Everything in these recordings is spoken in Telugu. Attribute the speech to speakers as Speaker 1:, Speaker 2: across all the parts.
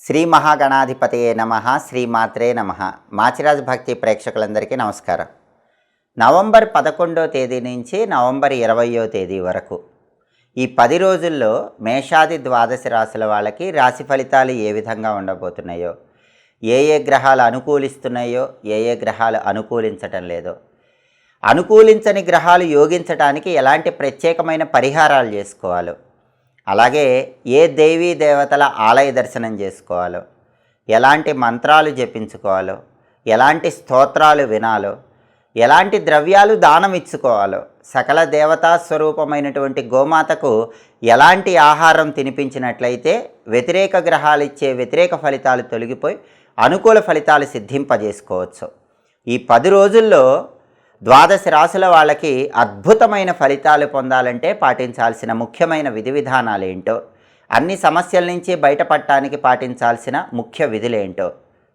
Speaker 1: శ్రీ మహాగణాధిపతయే నమః. శ్రీమాత్రే నమః. మాచిరాజు భక్తి ప్రేక్షకులందరికీ నమస్కారం. నవంబర్ 11వ తేదీ నుంచి నవంబర్ 20వ తేదీ వరకు ఈ 10 రోజుల్లో మేషాది ద్వాదశ రాశుల వాళ్ళకి రాశి ఫలితాలు ఏ విధంగా ఉండబోతున్నాయో, ఏ గ్రహాలు అనుకూలిస్తున్నాయో, ఏ గ్రహాలు అనుకూలించటం లేదో, అనుకూలించని గ్రహాలు యోగించటానికి ఎలాంటి ప్రత్యేకమైన పరిహారాలు చేసుకోవాలో, అలాగే ఏ దేవీ దేవతల ఆలయ దర్శనం చేసుకోవాలో, ఎలాంటి మంత్రాలు జపించుకోవాలో, ఎలాంటి స్తోత్రాలు వినాలో, ఎలాంటి ద్రవ్యాలు దానం ఇచ్చుకోవాలో, సకల దేవతా స్వరూపమైనటువంటి గోమాతకు ఎలాంటి ఆహారం తినిపించినట్లయితే వ్యతిరేక గ్రహాలు ఇచ్చే వ్యతిరేక ఫలితాలు తొలగిపోయి అనుకూల ఫలితాలు సిద్ధింపజేసుకోవచ్చు. ఈ 10 రోజుల్లో ద్వాదశ రాశుల వాళ్ళకి అద్భుతమైన ఫలితాలు పొందాలంటే పాటించాల్సిన ముఖ్యమైన విధి విధానాలు ఏంటో, అన్ని సమస్యల నుంచి బయటపడటానికి పాటించాల్సిన ముఖ్య విధులేంటో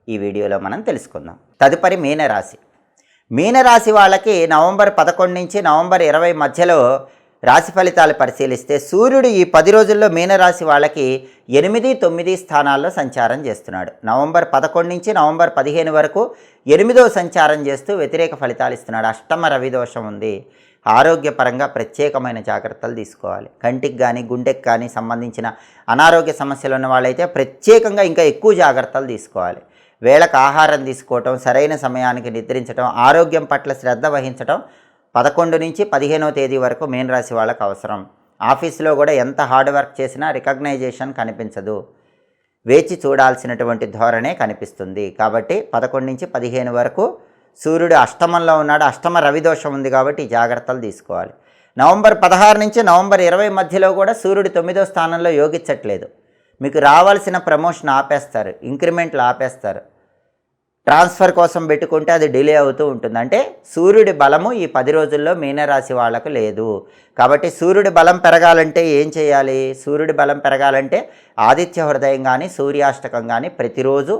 Speaker 1: ఈ వీడియోలో మనం తెలుసుకుందాం. తదుపరి మీనరాశి. మీనరాశి వాళ్ళకి నవంబర్ 11 నుంచి నవంబర్ 20 మధ్యలో రాశి ఫలితాలు పరిశీలిస్తే సూర్యుడు ఈ 10 రోజుల్లో మీనరాశి వాళ్ళకి 8, 9 స్థానాల్లో సంచారం చేస్తున్నాడు. నవంబర్ 11 నుంచి నవంబర్ 15 వరకు 8వ సంచారం చేస్తూ వ్యతిరేక ఫలితాలు ఇస్తున్నాడు. అష్టమ రవి దోషం ఉంది. ఆరోగ్యపరంగా ప్రత్యేకమైన జాగ్రత్తలు తీసుకోవాలి. కంటికి కానీ గుండెకి కానీ సంబంధించిన అనారోగ్య సమస్యలు ఉన్న వాళ్ళైతే ప్రత్యేకంగా ఇంకా ఎక్కువ జాగ్రత్తలు తీసుకోవాలి. వేళకు ఆహారం తీసుకోవటం, సరైన సమయానికి నిద్రించడం, ఆరోగ్యం పట్ల శ్రద్ధ వహించడం 11 నుంచి 15వ తేదీ వరకు మీనరాశి వాళ్ళకు అవసరం. ఆఫీసులో కూడా ఎంత హార్డ్ వర్క్ చేసినా రికగ్నైజేషన్ కనిపించదు. వేచి చూడాల్సినటువంటి ధోరణే కనిపిస్తుంది. కాబట్టి 11 నుంచి 15 వరకు సూర్యుడు అష్టమంలో ఉన్నాడు. అష్టమ రవిదోషం ఉంది కాబట్టి జాగ్రత్తలు తీసుకోవాలి. నవంబర్ 16 నుంచి నవంబర్ 20 మధ్యలో కూడా సూర్యుడు 9వ స్థానంలో యోగించట్లేదు. మీకు రావాల్సిన ప్రమోషన్ ఆపేస్తారు, ఇంక్రిమెంట్లు ఆపేస్తారు. ట్రాన్స్ఫర్ కోసం పెట్టుకుంటే అది డిలే అవుతూ ఉంటుంది. అంటే సూర్యుడి బలము ఈ 10 రోజుల్లో మీనరాశి వాళ్లకు లేదు. కాబట్టి సూర్యుడి బలం పెరగాలంటే ఏం చేయాలి? సూర్యుడి బలం పెరగాలంటే ఆదిత్య హృదయం కానీ సూర్యాష్టకం కానీ ప్రతిరోజు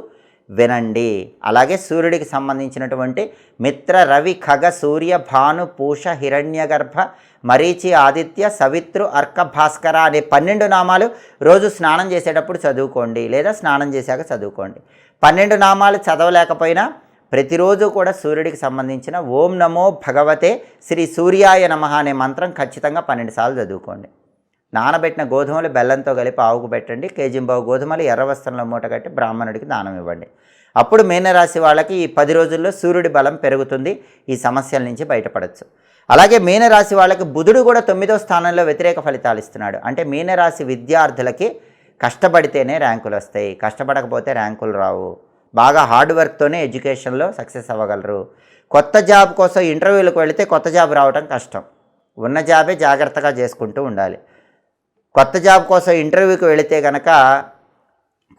Speaker 1: వినండి. అలాగే సూర్యుడికి సంబంధించినటువంటి మిత్ర, రవి, ఖగ, సూర్య, భాను, పూష, హిరణ్యగర్భ, మరీచి, ఆదిత్య, సవిత్రు, అర్క, భాస్కర అనే 12 నామాలు రోజు స్నానం చేసేటప్పుడు చదువుకోండి, లేదా స్నానం చేశాక చదువుకోండి. 12 నామాలు చదవలేకపోయినా ప్రతిరోజు కూడా సూర్యుడికి సంబంధించిన ఓం నమో భగవతే శ్రీ సూర్యాయ నమః అనే మంత్రం ఖచ్చితంగా 12 సార్లు చదువుకోండి. నానబెట్టిన గోధుమలు బెల్లంతో కలిపి ఆవుకు పెట్టండి. కేజీంబావు గోధుమలు ఎర్ర వస్త్రంలో మూట కట్టి బ్రాహ్మణుడికి దానం ఇవ్వండి. అప్పుడు మీనరాశి వాళ్ళకి ఈ 10 రోజుల్లో సూర్యుడి బలం పెరుగుతుంది. ఈ సమస్యల నుంచి బయటపడవచ్చు. అలాగే మీనరాశి వాళ్ళకి బుధుడు కూడా 9వ స్థానంలో వ్యతిరేక ఫలితాలు ఇస్తున్నాడు. అంటే మీనరాశి విద్యార్థులకి కష్టపడితేనే ర్యాంకులు వస్తాయి, కష్టపడకపోతే ర్యాంకులు రావు. బాగా హార్డ్ వర్క్తోనే ఎడ్యుకేషన్లో సక్సెస్ అవ్వగలరు. కొత్త జాబ్ కోసం ఇంటర్వ్యూలకు వెళితే కొత్త జాబ్ రావడం కష్టం. ఉన్న జాబే జాగ్రత్తగా చేసుకుంటూ ఉండాలి. కొత్త జాబ్ కోసం ఇంటర్వ్యూకి వెళితే కనుక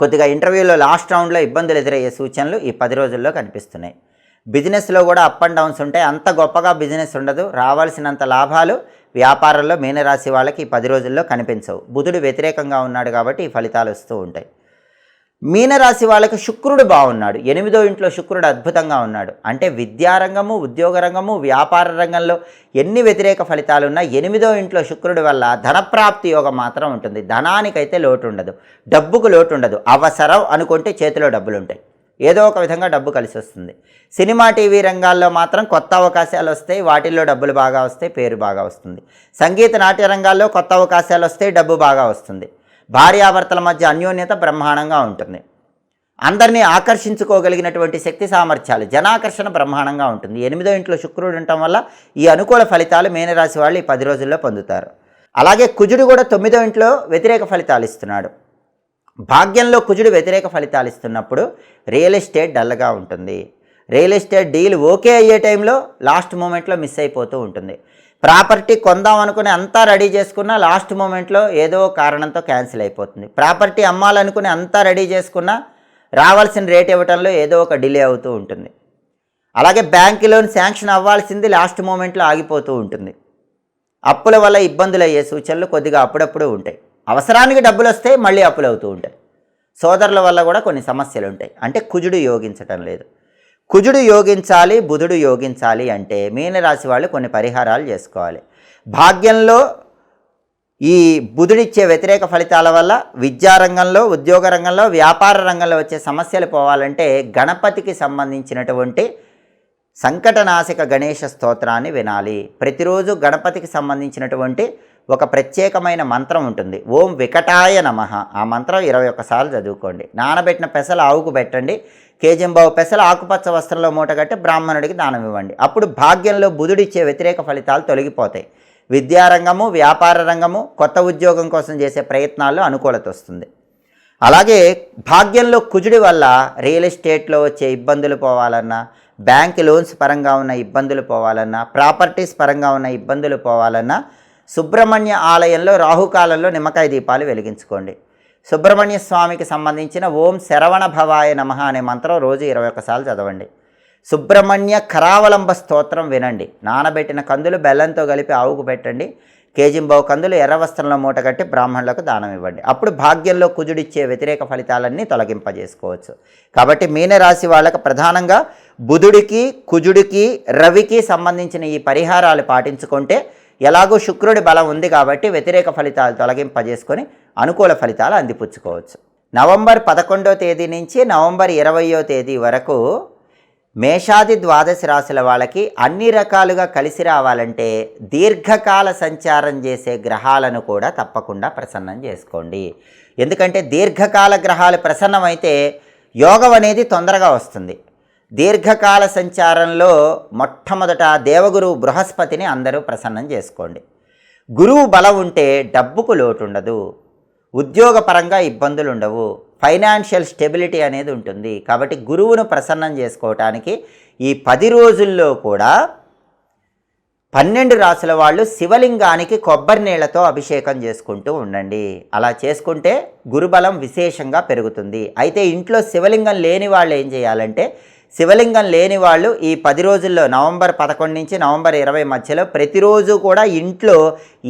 Speaker 1: కొద్దిగా ఇంటర్వ్యూలో లాస్ట్ రౌండ్లో ఇబ్బందులు ఎదురయ్యే సూచనలు ఈ 10 రోజుల్లో కనిపిస్తున్నాయి. బిజినెస్లో కూడా అప్ అండ్ డౌన్స్ ఉంటాయి. అంత గొప్పగా బిజినెస్ ఉండదు. రావాల్సినంత లాభాలు వ్యాపారంలో మీనరాశి వాళ్ళకి ఈ 10 రోజుల్లో కనిపించవు. బుధుడు వ్యతిరేకంగా ఉన్నాడు కాబట్టి ఈ ఫలితాలు వస్తూ ఉంటాయి. మీనరాశి వాళ్ళకి శుక్రుడు బాగున్నాడు. 8వ ఇంట్లో శుక్రుడు అద్భుతంగా ఉన్నాడు. అంటే విద్యారంగము, ఉద్యోగ రంగము, వ్యాపార రంగంలో ఎన్ని వ్యతిరేక ఫలితాలు ఉన్నా 8వ ఇంట్లో శుక్రుడి వల్ల ధనప్రాప్తి యోగం మాత్రం ఉంటుంది. ధనానికైతే లోటు ఉండదు, డబ్బుకు లోటు ఉండదు. అవసరం అనుకుంటే చేతిలో డబ్బులు ఉంటాయి. ఏదో ఒక విధంగా డబ్బు కలిసి వస్తుంది. సినిమా, టీవీ రంగాల్లో మాత్రం కొత్త అవకాశాలు వస్తాయి. వాటిల్లో డబ్బులు బాగా వస్తాయి, పేరు బాగా వస్తుంది. సంగీత, నాట్య రంగాల్లో కొత్త అవకాశాలు వస్తాయి, డబ్బు బాగా వస్తుంది. భార్యాభర్తల మధ్య అన్యోన్యత బ్రహ్మాండంగా ఉంటుంది. అందరినీ ఆకర్షించుకోగలిగినటువంటి శక్తి సామర్థ్యాలు, జనాకర్షణ బ్రహ్మాండంగా ఉంటుంది. 8వ ఇంట్లో శుక్రుడు ఉండటం వల్ల ఈ అనుకూల ఫలితాలు మీనరాశి వాళ్ళు ఈ 10 రోజుల్లో పొందుతారు. అలాగే కుజుడు కూడా 9వ ఇంట్లో వ్యతిరేక ఫలితాలు ఇస్తున్నాడు. భాగ్యంలో కుజుడు వ్యతిరేక ఫలితాలు ఇస్తున్నప్పుడు రియల్ ఎస్టేట్ డల్గా ఉంటుంది. రియల్ ఎస్టేట్ డీల్ ఓకే అయ్యే టైంలో లాస్ట్ మూమెంట్లో మిస్ అయిపోతూ ఉంటుంది. ప్రాపర్టీ కొందాం అనుకుని అంతా రెడీ చేసుకున్నా లాస్ట్ మూమెంట్లో ఏదో కారణంతో క్యాన్సిల్ అయిపోతుంది. ప్రాపర్టీ అమ్మాలనుకుని అంతా రెడీ చేసుకున్నా రావాల్సిన రేట్ ఇవ్వడంలో ఏదో ఒక డిలే అవుతూ ఉంటుంది. అలాగే బ్యాంక్ లోన్ శాంక్షన్ అవ్వాల్సింది లాస్ట్ మూమెంట్లో ఆగిపోతూ ఉంటుంది. అప్పుల వల్ల ఇబ్బందులు అయ్యే సూచనలు కొద్దిగా అప్పుడప్పుడు ఉంటాయి. అవసరానికి డబ్బులు వస్తే మళ్ళీ అప్పులు అవుతూ ఉంటాయి. సోదరుల వల్ల కూడా కొన్ని సమస్యలు ఉంటాయి. అంటే కుజుడు యోగించటం లేదు. కుజుడు యోగించాలి, బుధుడు యోగించాలి అంటే మీనరాశి వాళ్ళు కొన్ని పరిహారాలు చేసుకోవాలి. భాగ్యంలో ఈ బుధుడిచ్చే వ్యతిరేక ఫలితాల వల్ల విద్యారంగంలో, ఉద్యోగ రంగంలో, వ్యాపార రంగంలో వచ్చే సమస్యలు పోవాలంటే గణపతికి సంబంధించినటువంటి సంకటనాశక గణేష స్తోత్రాన్ని వినాలి. ప్రతిరోజు గణపతికి సంబంధించినటువంటి ఒక ప్రత్యేకమైన మంత్రం ఉంటుంది. ఓం వికటాయ నమః. ఆ మంత్రం 21 సార్లు చదువుకోండి. నానబెట్టిన పెసలు ఆవుకు పెట్టండి. కేజంబావు పెసలు ఆకుపచ్చ వస్త్రంలో మూటగట్టి బ్రాహ్మణుడికి దానం ఇవ్వండి. అప్పుడు భాగ్యంలో బుధుడిచ్చే వ్యతిరేక ఫలితాలు తొలగిపోతాయి. విద్యారంగము, వ్యాపార రంగము, కొత్త ఉద్యోగం కోసం చేసే ప్రయత్నాల్లో అనుకూలత వస్తుంది. అలాగే భాగ్యంలో కుజుడి వల్ల రియల్ ఎస్టేట్లో వచ్చే ఇబ్బందులు పోవాలన్నా, బ్యాంక్ లోన్స్ పరంగా ఉన్న ఇబ్బందులు పోవాలన్నా, ప్రాపర్టీస్ పరంగా ఉన్న ఇబ్బందులు పోవాలన్నా సుబ్రహ్మణ్య ఆలయంలో రాహుకాలంలో నిమ్మకాయ దీపాలు వెలిగించుకోండి. సుబ్రహ్మణ్య స్వామికి సంబంధించిన ఓం శరవణ భవాయ నమః అనే మంత్రం రోజు 21 సార్లు చదవండి. సుబ్రహ్మణ్య కరావలంబ స్తోత్రం వినండి. నానబెట్టిన కందులు బెల్లంతో కలిపి ఆవుకు పెట్టండి. కేజింబావు కందులు ఎర్ర వస్త్రంలో మూటగట్టి బ్రాహ్మణులకు దానం ఇవ్వండి. అప్పుడు భాగ్యంలో కుజుడిచ్చే వ్యతిరేక ఫలితాలన్నీ తొలగింపజేసుకోవచ్చు. కాబట్టి మీనరాశి వాళ్ళకు ప్రధానంగా బుధుడికి, కుజుడికి, రవికి సంబంధించిన ఈ పరిహారాలు పాటించుకుంటే ఎలాగో శుక్రుడి బలం ఉంది కాబట్టి వ్యతిరేక ఫలితాలు తొలగింపజేసుకొని అనుకూల ఫలితాలు అందిపుచ్చుకోవచ్చు. నవంబర్ 11వ తేదీ నుంచి నవంబర్ 20వ తేదీ వరకు మేషాది ద్వాదశ రాశుల వాళ్ళకి అన్ని రకాలుగా కలిసి రావాలంటే దీర్ఘకాల సంచారం చేసే గ్రహాలను కూడా తప్పకుండా ప్రసన్నం చేసుకోండి. ఎందుకంటే దీర్ఘకాల గ్రహాలు ప్రసన్నమైతే యోగం అనేది తొందరగా వస్తుంది. దీర్ఘకాల సంచారంలో మొట్టమొదట దేవగురువు బృహస్పతిని అందరూ ప్రసన్నం చేసుకోండి. గురువు బలం ఉంటే డబ్బుకు లోటు ఉండదు, ఉద్యోగపరంగా ఇబ్బందులు ఉండవు, ఫైనాన్షియల్ స్టెబిలిటీ అనేది ఉంటుంది. కాబట్టి గురువును ప్రసన్నం చేసుకోవటానికి ఈ 10 రోజుల్లో కూడా 12 రాసుల వాళ్ళు శివలింగానికి కొబ్బరి నీళ్లతో అభిషేకం చేసుకుంటూ ఉండండి. అలా చేసుకుంటే గురుబలం విశేషంగా పెరుగుతుంది. అయితే ఇంట్లో శివలింగం లేని వాళ్ళు ఏం చేయాలంటే, శివలింగం లేని వాళ్ళు ఈ 10 రోజుల్లో నవంబర్ 11 నుంచి నవంబర్ 20 మధ్యలో ప్రతిరోజు కూడా ఇంట్లో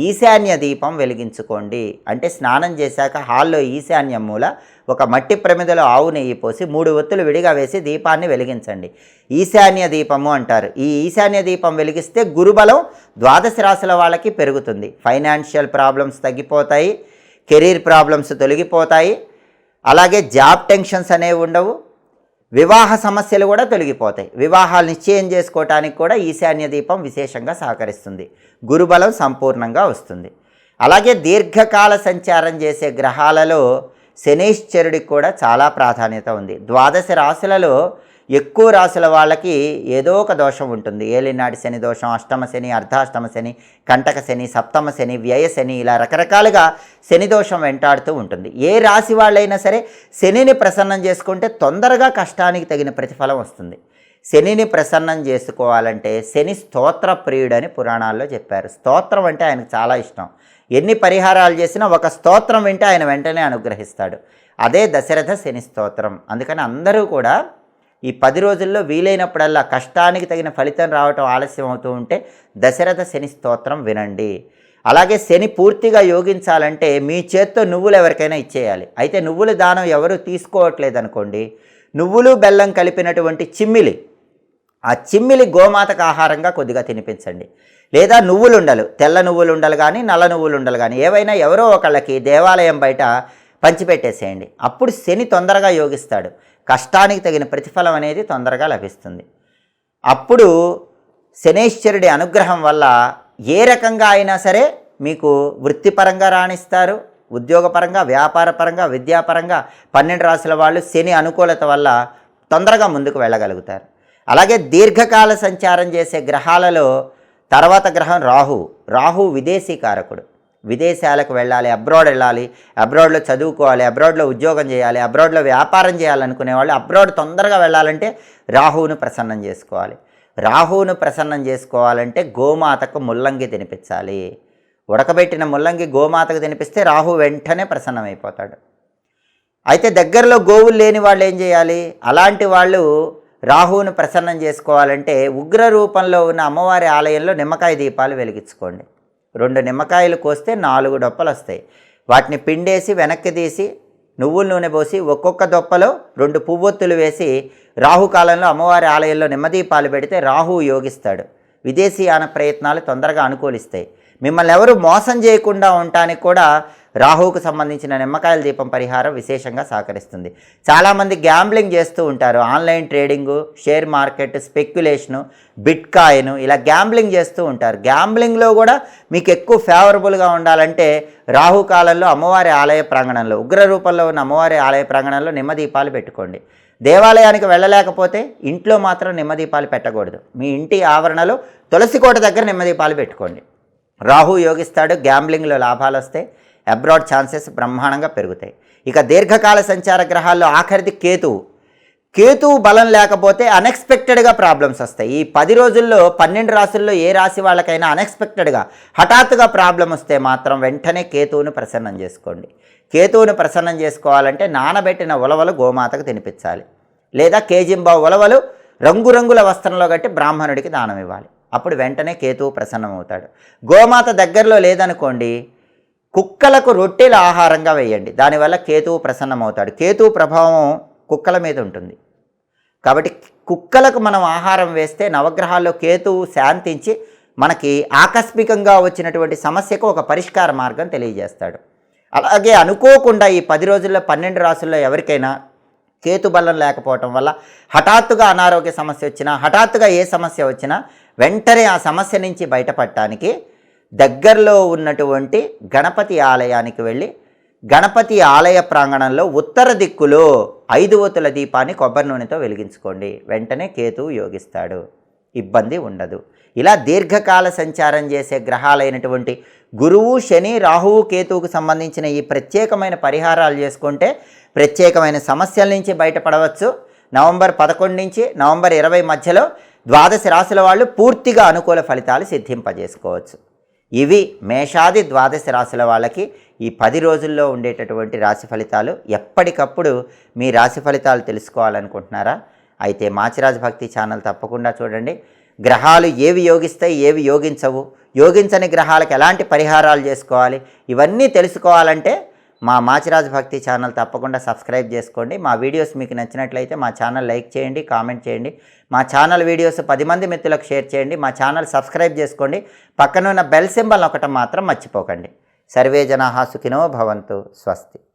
Speaker 1: ఈశాన్య దీపం వెలిగించుకోండి. అంటే స్నానం చేశాక హాల్లో ఈశాన్య మూల ఒక మట్టి ప్రమిదలో ఆవు నెయ్యి పోసి 3 ఒత్తులు విడిగా వేసి దీపాన్ని వెలిగించండి. ఈశాన్య దీపము అంటారు. ఈ ఈశాన్య దీపం వెలిగిస్తే గురుబలం ద్వాదశ రాశుల వాళ్ళకి పెరుగుతుంది. ఫైనాన్షియల్ ప్రాబ్లమ్స్ తగ్గిపోతాయి, కెరీర్ ప్రాబ్లమ్స్ తొలగిపోతాయి, అలాగే జాబ్ టెన్షన్స్ అనేవి ఉండవు, వివాహ సమస్యలు కూడా తొలగిపోతాయి. వివాహాలు నిశ్చయం చేసుకోవటానికి కూడా ఈశాన్య దీపం విశేషంగా సహకరిస్తుంది. గురుబలం సంపూర్ణంగా వస్తుంది. అలాగే దీర్ఘకాల సంచారం చేసే గ్రహాలలో శనీశ్వరుడికి కూడా చాలా ప్రాధాన్యత ఉంది. ద్వాదశ రాశులలో ఎక్కువ రాశుల వాళ్ళకి ఏదో ఒక దోషం ఉంటుంది. ఏలినాటి శని దోషం, అష్టమ శని, అర్ధాష్టమ శని, కంటక శని, సప్తమ శని, వ్యయ శని, ఇలా రకరకాలుగా శని దోషం వెంటాడుతూ ఉంటుంది. ఏ రాశి వాళ్ళైనా సరే శనిని ప్రసన్నం చేసుకుంటే తొందరగా కష్టానికి తగిన ప్రతిఫలం వస్తుంది. శనిని ప్రసన్నం చేసుకోవాలంటే శని స్తోత్ర ప్రియుడని పురాణాల్లో చెప్పారు. స్తోత్రం అంటే ఆయనకు చాలా ఇష్టం. ఎన్ని పరిహారాలు చేసినా ఒక స్తోత్రం వింటే ఆయన వెంటనే అనుగ్రహిస్తాడు. అదే దశరథ శని స్తోత్రం. అందుకని అందరూ కూడా ఈ 10 రోజుల్లో వీలైనప్పుడల్లా కష్టానికి తగిన ఫలితం రావటం ఆలస్యం అవుతూ ఉంటే దశరథ శని స్తోత్రం వినండి. అలాగే శని పూర్తిగా యోగించాలంటే మీ చేత్తో నువ్వులు ఎవరికైనా ఇచ్చేయాలి. అయితే నువ్వుల దానం ఎవరు తీసుకోవట్లేదు అనుకోండి, నువ్వులు బెల్లం కలిపినటువంటి చిమ్మిలి, ఆ చిమ్మిలి గోమాతకు ఆహారంగా కొద్దిగా తినిపించండి. లేదా నువ్వులుండలు, తెల్ల నువ్వులుండలు కానీ నల్ల నువ్వులుండలు కానీ ఏవైనా ఎవరో ఒకళ్ళకి దేవాలయం బయట పంచిపెట్టేసేయండి. అప్పుడు శని తొందరగా యోగిస్తాడు. కష్టానికి తగిన ప్రతిఫలం అనేది తొందరగా లభిస్తుంది. అప్పుడు శనేశ్వరుడి అనుగ్రహం వల్ల ఏ రకంగా అయినా సరే మీకు వృత్తిపరంగా రాణిస్తారు, ఉద్యోగపరంగా, వ్యాపారపరంగా, విద్యాపరంగా 12 రాశుల వాళ్ళు శని అనుకూలత వల్ల తొందరగా ముందుకు వెళ్ళగలుగుతారు. అలాగే దీర్ఘకాల సంచారం చేసే గ్రహాలలో తర్వాత గ్రహం రాహు విదేశీ కారకుడు. విదేశాలకు వెళ్ళాలి, అబ్రాడ్ వెళ్ళాలి, అబ్రాడ్లో చదువుకోవాలి, అబ్రాడ్లో ఉద్యోగం చేయాలి, అబ్రాడ్లో వ్యాపారం చేయాలనుకునే వాళ్ళు అబ్రాడ్ తొందరగా వెళ్ళాలంటే రాహువును ప్రసన్నం చేసుకోవాలి. రాహువును ప్రసన్నం చేసుకోవాలంటే గోమాతకు ముల్లంగి తినిపించాలి. ఉడకబెట్టిన ముల్లంగి గోమాతకు తినిపిస్తే రాహు వెంటనే ప్రసన్నమైపోతాడు. అయితే దగ్గరలో గోవులు లేని వాళ్ళు ఏం చేయాలి? అలాంటి వాళ్ళు రాహువును ప్రసన్నం చేసుకోవాలంటే ఉగ్ర రూపంలో ఉన్న అమ్మవారి ఆలయంలో నిమ్మకాయ దీపాలు వెలిగించుకోండి. 2 నిమ్మకాయలు కోస్తే 4 డొప్పలు వస్తాయి. వాటిని పిండేసి వెనక్కి తీసి నువ్వుల నూనె పోసి ఒక్కొక్క దొప్పలో 2 పువ్వొత్తులు వేసి రాహుకాలంలో అమ్మవారి ఆలయంలో నిమ్మదీపాలు పెడితే రాహువు యోగిస్తాడు. విదేశీయాన ప్రయత్నాలు తొందరగా అనుకూలిస్తాయి. మిమ్మల్ని ఎవరు మోసం చేయకుండా ఉండటానికి కూడా రాహువుకు సంబంధించిన నిమ్మకాయల దీపం పరిహారం విశేషంగా సహకరిస్తుంది. చాలామంది గ్యాంబ్లింగ్ చేస్తూ ఉంటారు. Online trading, share market, speculation, bit coin ఇలా గ్యాంబ్లింగ్ చేస్తూ ఉంటారు. గ్యాంబ్లింగ్లో కూడా మీకు ఎక్కువ ఫేవరబుల్గా ఉండాలంటే రాహుకాలంలో అమ్మవారి ఆలయ ప్రాంగణంలో, ఉగ్ర రూపంలో ఉన్న అమ్మవారి ఆలయ ప్రాంగణంలో నిమ్మదీపాలు పెట్టుకోండి. దేవాలయానికి వెళ్ళలేకపోతే ఇంట్లో మాత్రం నిమ్మదీపాలు పెట్టకూడదు. మీ ఇంటి ఆవరణలో తులసి కోట దగ్గర నిమ్మదీపాలు పెట్టుకోండి. రాహు యోగిస్తాడు, గ్యాంబ్లింగ్లో లాభాలు వస్తాయి, అబ్రాడ్ ఛాన్సెస్ బ్రహ్మాండంగా పెరుగుతాయి. ఇక దీర్ఘకాల సంచార గ్రహాల్లో ఆఖరిది కేతువు బలం లేకపోతే అన్ఎక్స్పెక్టెడ్గా ప్రాబ్లమ్స్ వస్తాయి. ఈ 10 రోజుల్లో 12 రాశుల్లో ఏ రాశి వాళ్ళకైనా అన్ఎక్స్పెక్టెడ్గా హఠాత్తుగా ప్రాబ్లం వస్తే మాత్రం వెంటనే కేతువును ప్రసన్నం చేసుకోండి. కేతువును ప్రసన్నం చేసుకోవాలంటే నానబెట్టిన ఉలవలు గోమాతకు తినిపించాలి, లేదా కేజింబావు ఉలవలు రంగురంగుల వస్త్రంలో కట్టి బ్రాహ్మణుడికి దానం ఇవ్వాలి. అప్పుడు వెంటనే కేతువు ప్రసన్నమవుతాడు. గోమాత దగ్గరలో లేదనుకోండి, కుక్కలకు రొట్టెల ఆహారంగా వేయండి. దానివల్ల కేతువు ప్రసన్నమవుతాడు. కేతువు ప్రభావం కుక్కల మీద ఉంటుంది కాబట్టి కుక్కలకు మనం ఆహారం వేస్తే నవగ్రహాల్లో కేతువు శాంతించి మనకి ఆకస్మికంగా వచ్చినటువంటి సమస్యకు ఒక పరిష్కార మార్గం తెలియజేస్తాడు. అలాగే అనుకోకుండా ఈ 10 రోజుల్లో 12 రాశుల్లో ఎవరికైనా కేతు బలం లేకపోవటం వల్ల హఠాత్తుగా అనారోగ్య సమస్య వచ్చినా, హఠాత్తుగా ఏ సమస్య వచ్చినా వెంటనే ఆ సమస్య నుంచి బయటపడటానికి దగ్గరలో ఉన్నటువంటి గణపతి ఆలయానికి వెళ్ళి గణపతి ఆలయ ప్రాంగణంలో ఉత్తర దిక్కులో 5 ఒత్తుల దీపాన్ని కొబ్బరి నూనెతో వెలిగించుకోండి. వెంటనే కేతువు యోగిస్తాడు, ఇబ్బంది ఉండదు. ఇలా దీర్ఘకాల సంచారం చేసే గ్రహాలైనటువంటి గురువు, శని, రాహువు, కేతువుకు సంబంధించిన ఈ ప్రత్యేకమైన పరిహారాలు చేసుకుంటే ప్రత్యేకమైన సమస్యల నుంచి బయటపడవచ్చు. నవంబర్ 11 నుంచి నవంబర్ 20 మధ్యలో 12 రాశుల వాళ్ళు పూర్తిగా అనుకూల ఫలితాలు సిద్ధింపజేసుకోవచ్చు. ఇవి మేషాది 12 రాశుల వాళ్ళకి ఈ 10 రోజుల్లో ఉండేటటువంటి రాశి ఫలితాలు. ఎప్పటికప్పుడు మీ రాశి ఫలితాలు తెలుసుకోవాలనుకుంటున్నారా? అయితే మాచిరాజ్ భక్తి ఛానల్ తప్పకుండా చూడండి. గ్రహాలు ఏవి యోగిస్తాయి, ఏవి యోగించవు, యోగించని గ్రహాలకు ఎలాంటి పరిహారాలు చేసుకోవాలి, ఇవన్నీ తెలుసుకోవాలంటే మా మాచిరాజ్ భక్తి ఛానల్ తప్పకుండా సబ్స్క్రైబ్ చేసుకోండి. మా వీడియోస్ మీకు నచ్చినట్లయితే మా ఛానల్ లైక్ చేయండి, కామెంట్ చేయండి. మా ఛానల్ వీడియోస్ 10 మంది మిత్రులకు షేర్ చేయండి. మా ఛానల్ సబ్స్క్రైబ్ చేసుకోండి. పక్కన ఉన్న బెల్ సింబల్ నొక్కటం మాత్రం మర్చిపోకండి. సర్వే జనాః సుఖినో భవంతు. స్వస్తి.